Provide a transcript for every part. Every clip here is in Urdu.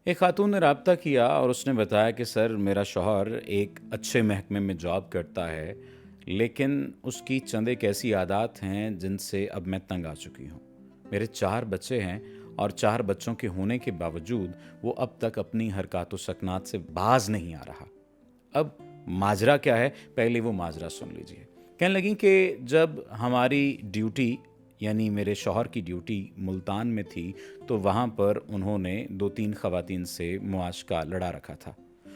ایک خاتون نے رابطہ کیا اور اس نے بتایا کہ سر میرا شوہر ایک اچھے محکمے میں جاب کرتا ہے، لیکن اس کی چند ایک ایسی عادات ہیں جن سے اب میں تنگ آ چکی ہوں۔ میرے 4 بچے ہیں اور 4 بچوں کے ہونے کے باوجود وہ اب تک اپنی حرکات و سکنات سے باز نہیں آ رہا۔ اب ماجرا کیا ہے، پہلے وہ ماجرا سن لیجئے۔ کہنے لگیں کہ جب ہماری ڈیوٹی یعنی میرے شوہر کی ڈیوٹی ملتان میں تھی تو وہاں پر انہوں نے 2-3 خواتین سے معاشقہ لڑا رکھا تھا،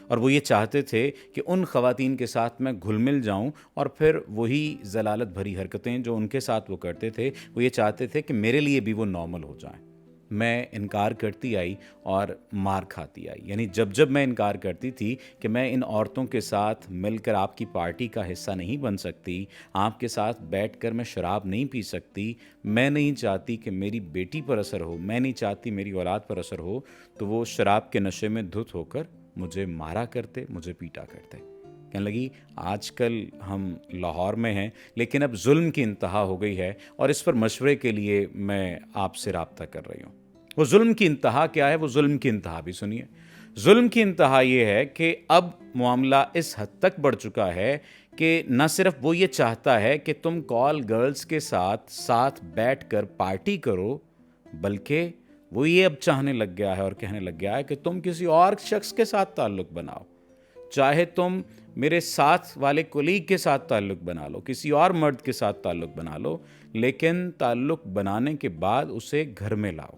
اور وہ یہ چاہتے تھے کہ ان خواتین کے ساتھ میں گھل مل جاؤں، اور پھر وہی ضلالت بھری حرکتیں جو ان کے ساتھ وہ کرتے تھے وہ یہ چاہتے تھے کہ میرے لیے بھی وہ نارمل ہو جائیں۔ میں انکار کرتی آئی اور مار کھاتی آئی، یعنی جب جب میں انکار کرتی تھی کہ میں ان عورتوں کے ساتھ مل کر آپ کی پارٹی کا حصہ نہیں بن سکتی، آپ کے ساتھ بیٹھ کر میں شراب نہیں پی سکتی، میں نہیں چاہتی کہ میری بیٹی پر اثر ہو، میں نہیں چاہتی میری اولاد پر اثر ہو، تو وہ شراب کے نشے میں دھت ہو کر مجھے مارا کرتے، مجھے پیٹا کرتے۔ کہنے لگی آج کل ہم لاہور میں ہیں، لیکن اب ظلم کی انتہا ہو گئی ہے، اور اس پر مشورے کے لیے میں آپ سے رابطہ کر رہی ہوں۔ وہ ظلم کی انتہا کیا ہے؟ وہ ظلم کی انتہا بھی سنیے۔ ظلم کی انتہا یہ ہے کہ اب معاملہ اس حد تک بڑھ چکا ہے کہ نہ صرف وہ یہ چاہتا ہے کہ تم کال گرلز کے ساتھ بیٹھ کر پارٹی کرو، بلکہ وہ یہ اب چاہنے لگ گیا ہے اور کہنے لگ گیا ہے کہ تم کسی اور شخص کے ساتھ تعلق بناؤ، چاہے تم میرے ساتھ والے کولیگ کے ساتھ تعلق بنا لو، کسی اور مرد کے ساتھ تعلق بنا لو، لیکن تعلق بنانے کے بعد اسے گھر میں لاؤ۔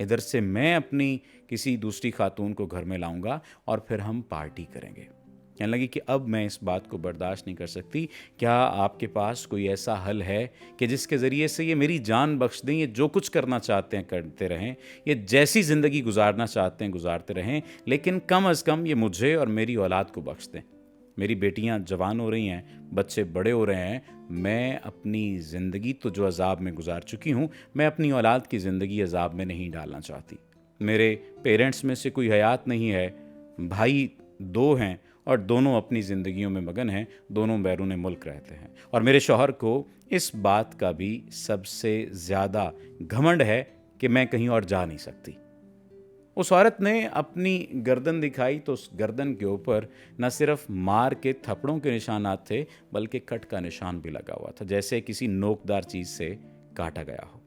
ادھر سے میں اپنی کسی دوسری خاتون کو گھر میں لاؤں گا اور پھر ہم پارٹی کریں گے۔ کہنے لگی کہ اب میں اس بات کو برداشت نہیں کر سکتی، کیا آپ کے پاس کوئی ایسا حل ہے کہ جس کے ذریعے سے یہ میری جان بخش دیں، یہ جو کچھ کرنا چاہتے ہیں کرتے رہیں، یہ جیسی زندگی گزارنا چاہتے ہیں گزارتے رہیں، لیکن کم از کم یہ مجھے اور میری اولاد کو بخش دیں۔ میری بیٹیاں جوان ہو رہی ہیں، بچے بڑے ہو رہے ہیں، میں اپنی زندگی تو جو عذاب میں گزار چکی ہوں، میں اپنی اولاد کی زندگی عذاب میں نہیں ڈالنا چاہتی۔ میرے پیرنٹس میں سے کوئی حیات نہیں ہے، بھائی 2 ہیں اور دونوں اپنی زندگیوں میں مگن ہیں، دونوں بیرون ملک رہتے ہیں، اور میرے شوہر کو اس بات کا بھی سب سے زیادہ گھمنڈ ہے کہ میں کہیں اور جا نہیں سکتی۔ اس عورت نے اپنی گردن دکھائی تو اس گردن کے اوپر نہ صرف مار کے تھپڑوں کے نشانات تھے، بلکہ کٹ کا نشان بھی لگا ہوا تھا، جیسے کسی نوکدار چیز سے کاٹا گیا ہو۔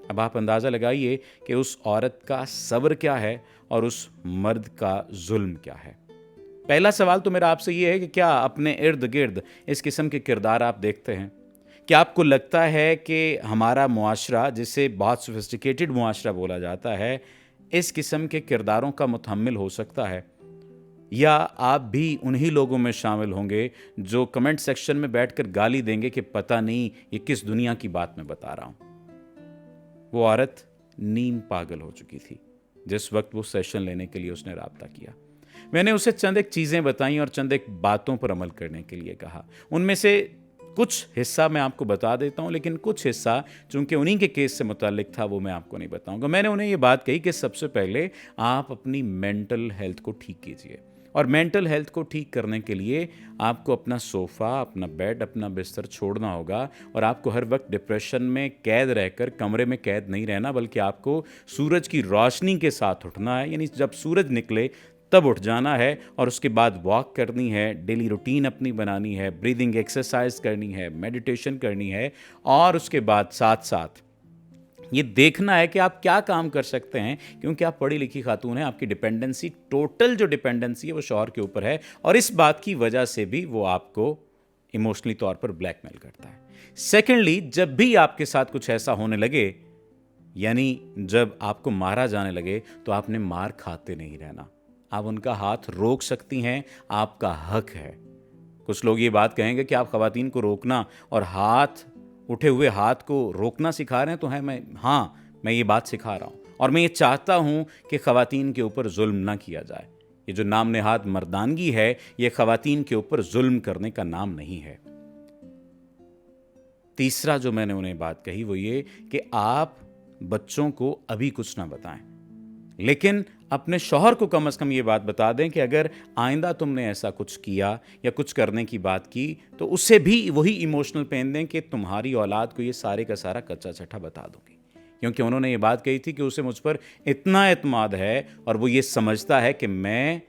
اب آپ اندازہ لگائیے کہ اس عورت کا صبر کیا ہے اور اس مرد کا ظلم کیا ہے۔ پہلا سوال تو میرا آپ سے یہ ہے کہ کیا اپنے ارد گرد اس قسم کے کردار آپ دیکھتے ہیں؟ کیا آپ کو لگتا ہے کہ ہمارا معاشرہ، جسے بہت سوفسٹیکیٹڈ معاشرہ بولا جاتا ہے، اس قسم کے کرداروں کا متحمل ہو سکتا ہے؟ یا آپ بھی انہی لوگوں میں شامل ہوں گے جو کمنٹ سیکشن میں بیٹھ کر گالی دیں گے کہ پتہ نہیں یہ کس دنیا کی بات میں بتا رہا ہوں؟ وہ عورت نیم پاگل ہو چکی تھی جس وقت وہ سیشن لینے کے لیے اس نے رابطہ کیا۔ میں نے اسے چند ایک چیزیں بتائیں اور چند ایک باتوں پر عمل کرنے کے لیے کہا۔ ان میں سے کچھ حصہ میں آپ کو بتا دیتا ہوں، لیکن کچھ حصہ چونکہ انہی کے کیس سے متعلق تھا وہ میں آپ کو نہیں بتاؤں گا۔ میں نے انہیں یہ بات کہی کہ سب سے پہلے آپ اپنی مینٹل ہیلتھ کو ٹھیک کیجئے، اور مینٹل ہیلتھ کو ٹھیک کرنے کے لیے آپ کو اپنا صوفہ، اپنا بیڈ، اپنا بستر چھوڑنا ہوگا، اور آپ کو ہر وقت ڈپریشن میں قید رہ کر کمرے میں قید نہیں رہنا، بلکہ آپ کو سورج کی روشنی کے ساتھ اٹھنا ہے، یعنی جب سورج نکلے تب اٹھ جانا ہے، اور اس کے بعد واک کرنی ہے، ڈیلی روٹین اپنی بنانی ہے، بریدنگ ایکسرسائز کرنی ہے، میڈیٹیشن کرنی ہے، اور اس کے بعد ساتھ ساتھ یہ دیکھنا ہے کہ آپ کیا کام کر سکتے ہیں، کیونکہ آپ پڑھی لکھی خاتون ہیں، آپ کی ڈیپینڈنسی، ٹوٹل جو ڈیپینڈنسی ہے وہ شوہر کے اوپر ہے، اور اس بات کی وجہ سے بھی وہ آپ کو ایموشنلی طور پر بلیک میل کرتا ہے۔ سیکنڈلی، جب بھی آپ کے ساتھ کچھ ایسا ہونے لگے، یعنی جب آپ کو مارا جانے لگے، تو آپ نے مار کھاتے نہیں رہنا، آپ ان کا ہاتھ روک سکتی ہیں، آپ کا حق ہے۔ کچھ لوگ یہ بات کہیں گے کہ آپ خواتین کو روکنا اور اٹھے ہوئے ہاتھ کو روکنا سکھا رہے ہیں، تو میں یہ بات سکھا رہا ہوں، اور میں یہ چاہتا ہوں کہ خواتین کے اوپر ظلم نہ کیا جائے۔ یہ جو نام نہاد مردانگی ہے، یہ خواتین کے اوپر ظلم کرنے کا نام نہیں ہے۔ تیسرا جو میں نے انہیں بات کہی وہ یہ کہ آپ بچوں کو ابھی کچھ نہ بتائیں، لیکن اپنے شوہر کو کم از کم یہ بات بتا دیں کہ اگر آئندہ تم نے ایسا کچھ کیا یا کچھ کرنے کی بات کی تو اسے بھی وہی ایموشنل پین دیں کہ تمہاری اولاد کو یہ سارے کا سارا کچا چٹھا بتا دوں گی۔ کیونکہ انہوں نے یہ بات کہی تھی کہ اسے مجھ پر اتنا اعتماد ہے اور وہ یہ سمجھتا ہے کہ میں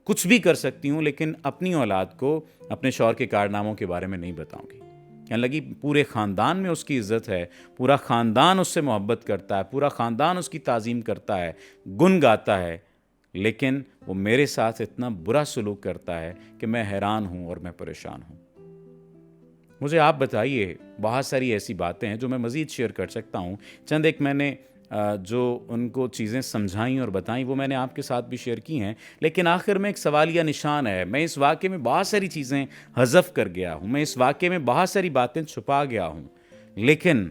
کچھ بھی کر سکتی ہوں لیکن اپنی اولاد کو اپنے شوہر کے کارناموں کے بارے میں نہیں بتاؤں گی. کہنے لگی پورے خاندان میں اس کی عزت ہے، پورا خاندان اس سے محبت کرتا ہے، پورا خاندان اس کی تعظیم کرتا ہے، گن گاتا ہے، لیکن وہ میرے ساتھ اتنا برا سلوک کرتا ہے کہ میں حیران ہوں اور میں پریشان ہوں. مجھے آپ بتائیے، بہت ساری ایسی باتیں ہیں جو میں مزید شیئر کر سکتا ہوں. چند ایک میں نے جو ان کو چیزیں سمجھائیں اور بتائیں وہ میں نے آپ کے ساتھ بھی شیئر کی ہیں، لیکن آخر میں ایک سوالیہ نشان ہے. میں اس واقعے میں بہت ساری چیزیں حذف کر گیا ہوں، میں اس واقعے میں بہت ساری باتیں چھپا گیا ہوں، لیکن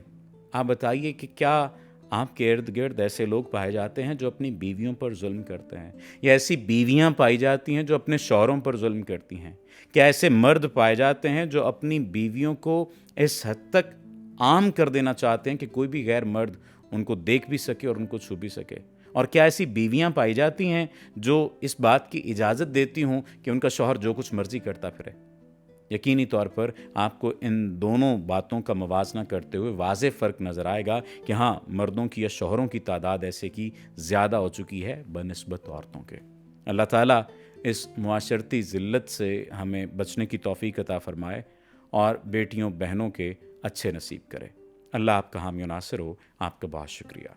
آپ بتائیے کہ کیا آپ کے ارد گرد ایسے لوگ پائے جاتے ہیں جو اپنی بیویوں پر ظلم کرتے ہیں، یا ایسی بیویاں پائی جاتی ہیں جو اپنے شوہروں پر ظلم کرتی ہیں؟ کیا ایسے مرد پائے جاتے ہیں جو اپنی بیویوں کو اس حد تک عام کر دینا چاہتے ہیں کہ کوئی بھی غیر مرد ان کو دیکھ بھی سکے اور ان کو چھو بھی سکے؟ اور کیا ایسی بیویاں پائی جاتی ہیں جو اس بات کی اجازت دیتی ہوں کہ ان کا شوہر جو کچھ مرضی کرتا پھرے؟ یقینی طور پر آپ کو ان دونوں باتوں کا موازنہ کرتے ہوئے واضح فرق نظر آئے گا کہ ہاں، مردوں کی یا شوہروں کی تعداد ایسے کی زیادہ ہو چکی ہے بنسبت عورتوں کے. اللہ تعالیٰ اس معاشرتی ذلت سے ہمیں بچنے کی توفیق عطا فرمائے اور بیٹیوں بہنوں کے اچھے نصیب کرے. اللہ آپ کا حامی و ناصر ہو. آپ کا بہت شکریہ.